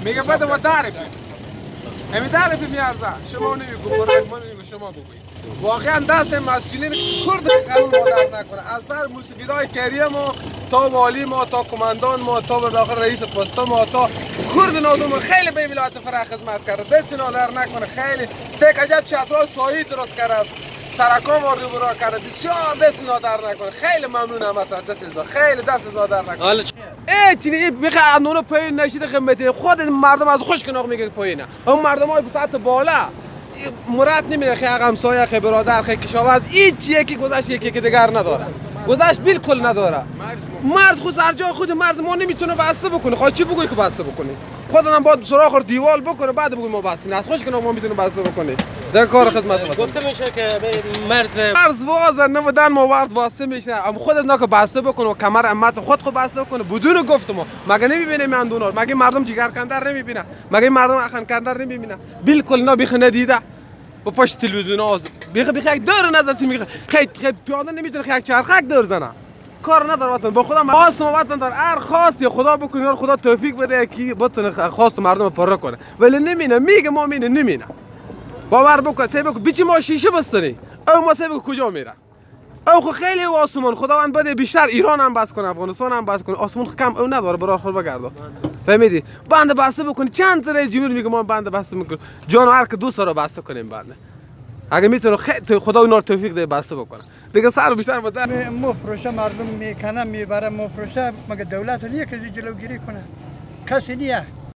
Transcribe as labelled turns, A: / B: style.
A: میگه بده و تعریف همین تعریف میارزه شما نمیگو شما بگوید واقعا دست مسئولین کرد قانون ما در نکنه از سر موسیقیدهای کریه ما تا والی ما تا کماندان ما تا بداخل رئیس پستا ما تا کرد نادوم خیلی به ولایت فرح خدمت کرده دست اینا در نکنه خیلی تک عجب چترهای سایی درست کرده سرکام وارد برا کرده بسیار دست اینا در نکنه خیلی ممنونم از دست اینا خیلی دست اینا در نکنه ای چینی بخواه نون پایین نشیده خدمتی خود مردم از خوش کناخ میگه پایینه اون مردم های بساط بالا مراد نمیره خیلی همسایه خیلی برادر خیلی کشاورز هیچ یکی گذشت یکی که دیگر نداره گذشت بالکل نداره مرد خود سر جای خود مرد ما نمیتونه بسته بکنه خواهد چی بگوی که بسته بکنی خودم باید سراخ دیوال بکنه بعد بگوی ما بستیم از خوش کنه ما میتونه بسته بکنه در کار خدمت
B: گفته میشه که
A: مرز وازه نمیدن ما ورد واسه میشه اما خودت نه که بسته بکنه و کمر امت خود بسته بکنه بدون گفت ما مگه نمیبینه من دونار مگه مردم جگر کندر نمیبینه مگه مردم اخن کندر نمیبینه بالکل نه بیخ ندیده با پشت تلویزیون آز بیخ یک دور نزد میگه خیلی پیاده نمیتونه یک چرخک دور زنه کار نداره وطن با خودم خواست وطن دار هر خواست خدا بکنه خدا توفیق بده که بتونه خواست مردم پر کنه ولی نمینه میگه ما مینه نمینه باور بکن سه بکن بیچی ما شیشه بستنی او ما سه بکن کجا میره او خو خیلی آسمان خداوند بده بیشتر ایران هم بس کنه افغانستان هم بس کنه آسمان کم او نداره برای خود بگرده فهمیدی بنده بسته بکنی چند تا رئیس جمهور میگه ما بنده بسته میکنیم جان هر که دوست رو بسته کنیم بنده اگه میتونه خدا اونا رو توفیق ده بسته بکنه دیگه سر بیشتر بده
C: مفروشه مردم میکنه میبره مفروشه مگه دولت نیه که جلوگیری کنه کسی نیه